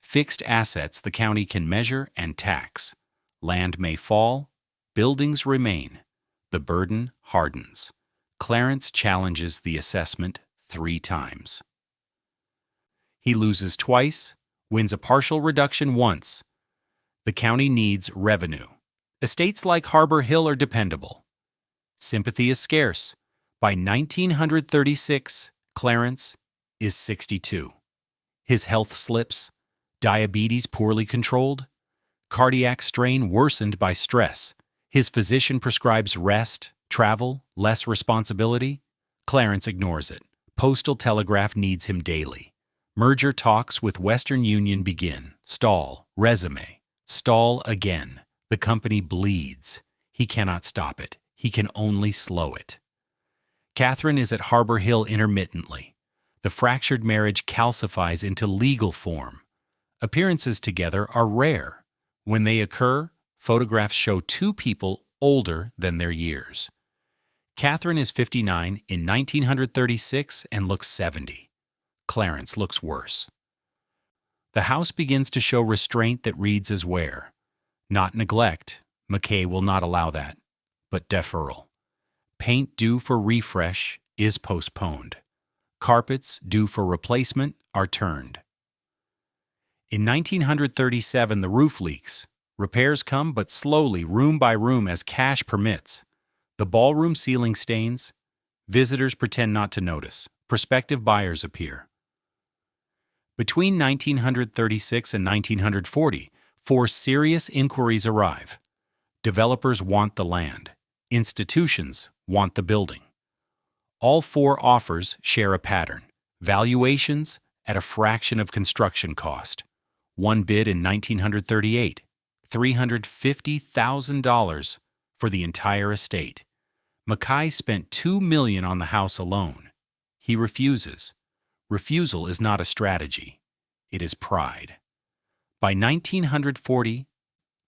Fixed assets the county can measure and tax. Land may fall, buildings remain. The burden hardens. Clarence challenges the assessment 3 times. He loses twice, wins a partial reduction once. The county needs revenue. Estates like Harbor Hill are dependable. Sympathy is scarce. By 1936, Clarence is 62. His health slips. Diabetes poorly controlled. Cardiac strain worsened by stress. His physician prescribes rest, travel, less responsibility. Clarence ignores it. Postal telegraph needs him daily. Merger talks with Western Union begin. Stall. Resume. Stall again. The company bleeds. He cannot stop it. He can only slow it. Katherine is at Harbor Hill intermittently. The fractured marriage calcifies into legal form. Appearances together are rare. When they occur, photographs show 2 people older than their years. Katherine is 59 in 1936 and looks 70. Clarence looks worse. The house begins to show restraint that reads as wear. Not neglect. Mackay will not allow that. But deferral. Paint due for refresh is postponed. Carpets due for replacement are turned. In 1937, the roof leaks. Repairs come but slowly, room by room, as cash permits. The ballroom ceiling stains. Visitors pretend not to notice. Prospective buyers appear. Between 1936 and 1940, 4 serious inquiries arrive. Developers want the land. Institutions want the building. All 4 offers share a pattern. Valuations at a fraction of construction cost. One bid in 1938, $350,000 for the entire estate. Mackay spent $2 million on the house alone. He refuses. Refusal is not a strategy. It is pride. By 1940,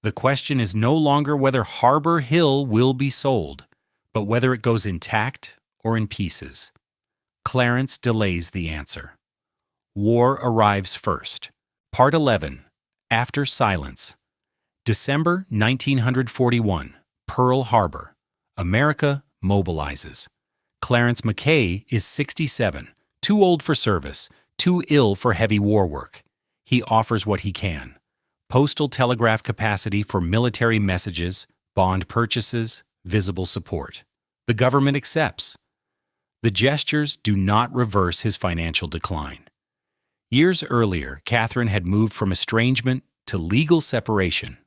the question is no longer whether Harbor Hill will be sold, but whether it goes intact or in pieces. Clarence delays the answer. War arrives first. Part 11. After Silence. December 1941. Pearl Harbor. America mobilizes. Clarence Mackay is 67, too old for service, too ill for heavy war work. He offers what he can. Postal telegraph capacity for military messages, bond purchases, visible support. The government accepts. The gestures do not reverse his financial decline. Years earlier, Katherine had moved from estrangement to legal separation.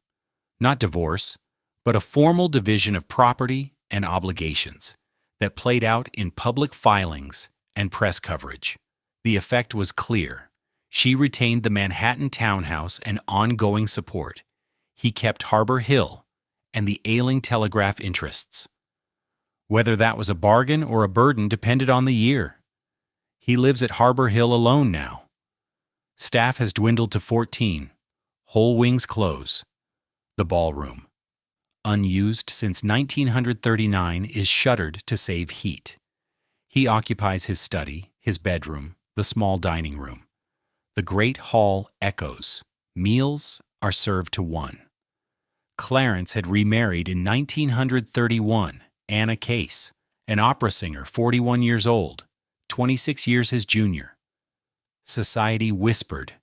Not divorce, but a formal division of property and obligations that played out in public filings and press coverage. The effect was clear. She retained the Manhattan townhouse and ongoing support. He kept Harbor Hill and the ailing telegraph interests. Whether that was a bargain or a burden depended on the year. He lives at Harbor Hill alone now. Staff has dwindled to 14. Whole wings close. The ballroom, unused since 1939, is shuttered to save heat. He occupies his study, his bedroom, the small dining room. The great hall echoes. Meals are served to one. Clarence had remarried in 1931, Anna Case, an opera singer 41 years old, 26 years his junior. Society whispered.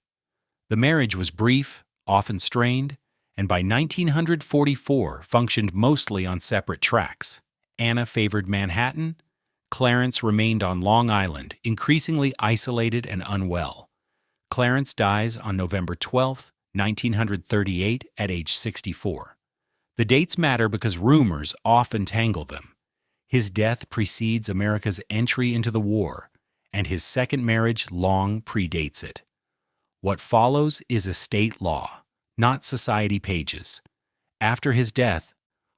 The marriage was brief, often strained, and by 1944 functioned mostly on separate tracks. Anna favored Manhattan. Clarence remained on Long Island, increasingly isolated and unwell. Clarence dies on November 12, 1938, at age 64. The dates matter because rumors often tangle them. His death precedes America's entry into the war, and his second marriage long predates it. What follows is estate law, not society pages. After his death,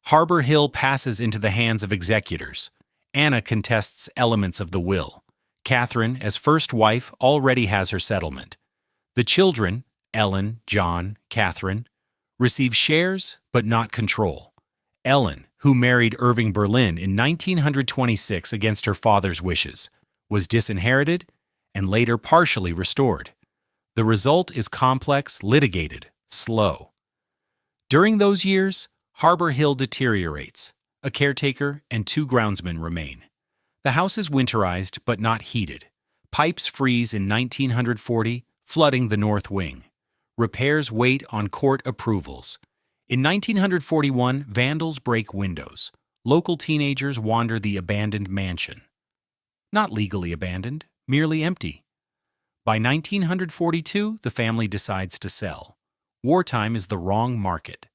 Harbor Hill passes into the hands of executors. Anna contests elements of the will. Katherine, as first wife, already has her settlement. The children, Ellen, John, Katherine, receive shares but not control. Ellen, who married Irving Berlin in 1926 against her father's wishes, was disinherited and later partially restored. The result is complex, litigated, slow. During those years, Harbor Hill deteriorates. A caretaker and 2 groundsmen remain. The house is winterized but not heated. Pipes freeze in 1940, flooding the north wing. Repairs wait on court approvals. In 1941, vandals break windows. Local teenagers wander the abandoned mansion. Not legally abandoned, merely empty. By 1942, the family decides to sell. Wartime is the wrong market.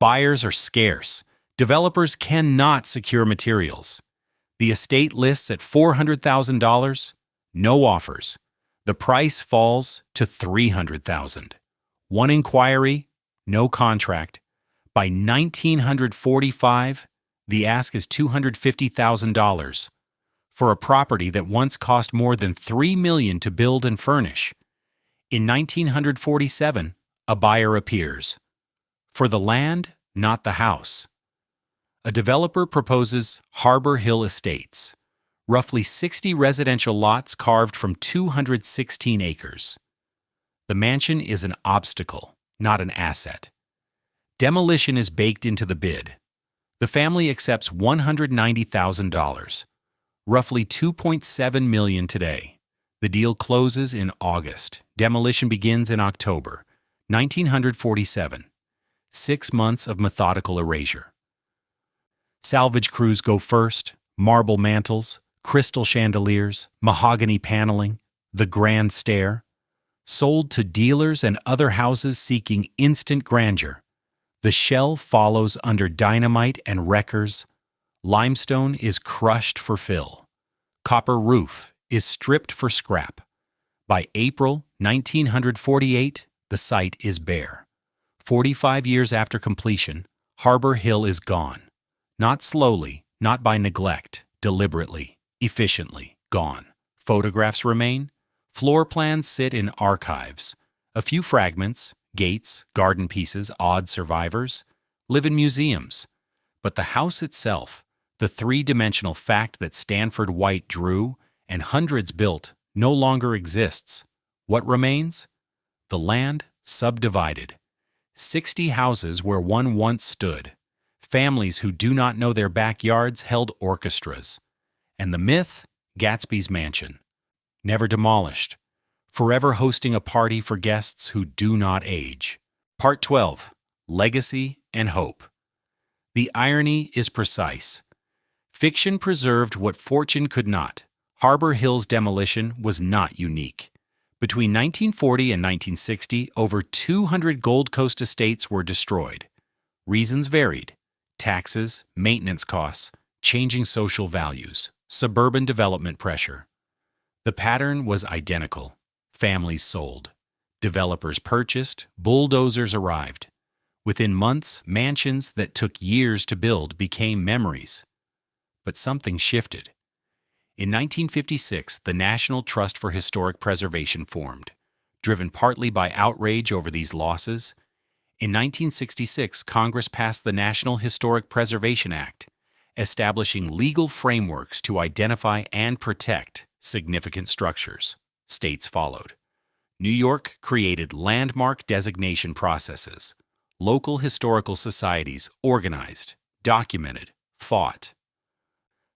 Buyers are scarce. Developers cannot secure materials. The estate lists at $400,000. No offers. The price falls to $300,000. One inquiry, no contract. By 1945, the ask is $250,000 for a property that once cost more than $3 million to build and furnish. In 1947, a buyer appears. For the land, not the house. A developer proposes Harbor Hill Estates, roughly 60 residential lots carved from 216 acres. The mansion is an obstacle, not an asset. Demolition is baked into the bid. The family accepts $190,000, roughly $2.7 million today. The deal closes in August. Demolition begins in October 1947. 6 months of methodical erasure. Salvage crews go first. Marble mantles, crystal chandeliers, mahogany paneling, the grand stair. Sold to dealers and other houses seeking instant grandeur. The shell follows under dynamite and wreckers. Limestone is crushed for fill. Copper roof is stripped for scrap. By April 1948, the site is bare. 45 years after completion, Harbor Hill is gone. Not slowly, not by neglect, deliberately, efficiently, gone. Photographs remain. Floor plans sit in archives. A few fragments, gates, garden pieces, odd survivors, live in museums. But the house itself, the three-dimensional fact that Stanford White drew and hundreds built, no longer exists. What remains? The land subdivided. 60 houses where one once stood. Families who do not know their backyards held orchestras. And the myth? Gatsby's mansion. Never demolished. Forever hosting a party for guests who do not age. Part 12. Legacy and Hope. The irony is precise. Fiction preserved what fortune could not. Harbor Hill's demolition was not unique. Between 1940 and 1960, over 200 Gold Coast estates were destroyed. Reasons varied. Taxes, maintenance costs, changing social values, suburban development pressure. The pattern was identical. Families sold. Developers purchased. Bulldozers arrived. Within months, mansions that took years to build became memories. but something shifted. In 1956, the National Trust for Historic Preservation formed, driven partly by outrage over these losses. In 1966, Congress passed the National Historic Preservation Act, establishing legal frameworks to identify and protect significant structures. States followed. New York created landmark designation processes. Local historical societies organized, documented, fought.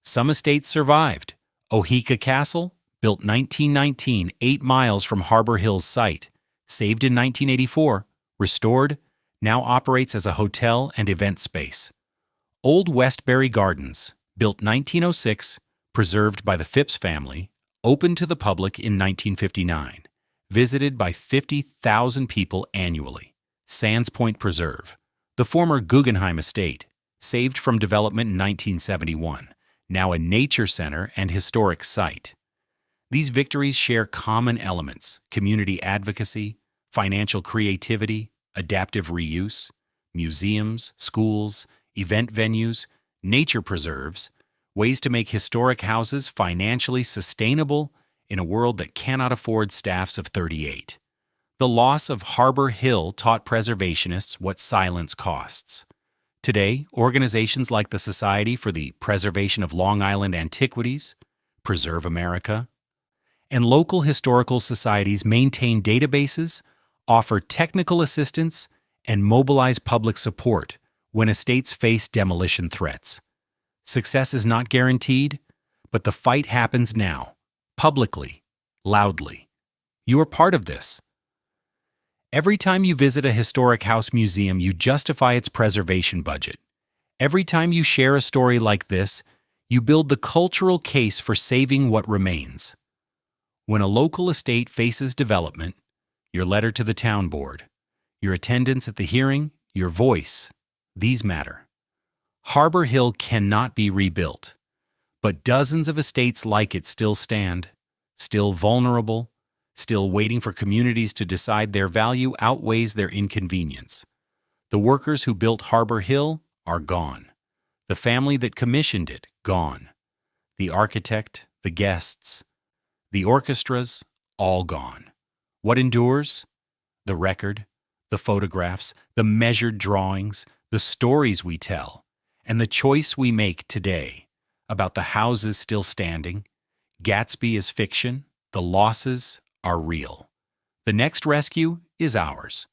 Some estates survived. Oheka Castle, built 1919, 8 miles from Harbor Hill's site, saved in 1984, restored, now operates as a hotel and event space. Old Westbury Gardens, built 1906, preserved by the Phipps family, opened to the public in 1959, visited by 50,000 people annually. Sands Point Preserve, the former Guggenheim estate, saved from development in 1971, now a nature center and historic site. These victories share common elements: community advocacy, financial creativity, adaptive reuse, museums, schools, event venues, nature preserves, ways to make historic houses financially sustainable in a world that cannot afford staffs of 38. The loss of Harbor Hill taught preservationists what silence costs. Today, organizations like the Society for the Preservation of Long Island Antiquities, Preserve America, and local historical societies maintain databases, offer technical assistance, and mobilize public support when estates face demolition threats. Success is not guaranteed, but the fight happens now, publicly, loudly. You are part of this. Every time you visit a historic house museum, you justify its preservation budget. Every time you share a story like this, you build the cultural case for saving what remains. When a local estate faces development, your letter to the town board, your attendance at the hearing, your voice, these matter. Harbor Hill cannot be rebuilt, but dozens of estates like it still stand, still vulnerable, still waiting for communities to decide their value outweighs their inconvenience. The workers who built Harbor Hill are gone. The family that commissioned it, gone. The architect, the guests, the orchestras, all gone. What endures? The record, the photographs, the measured drawings, the stories we tell, and the choice we make today about the houses still standing. Gatsby is fiction, the losses are real. The next rescue is ours.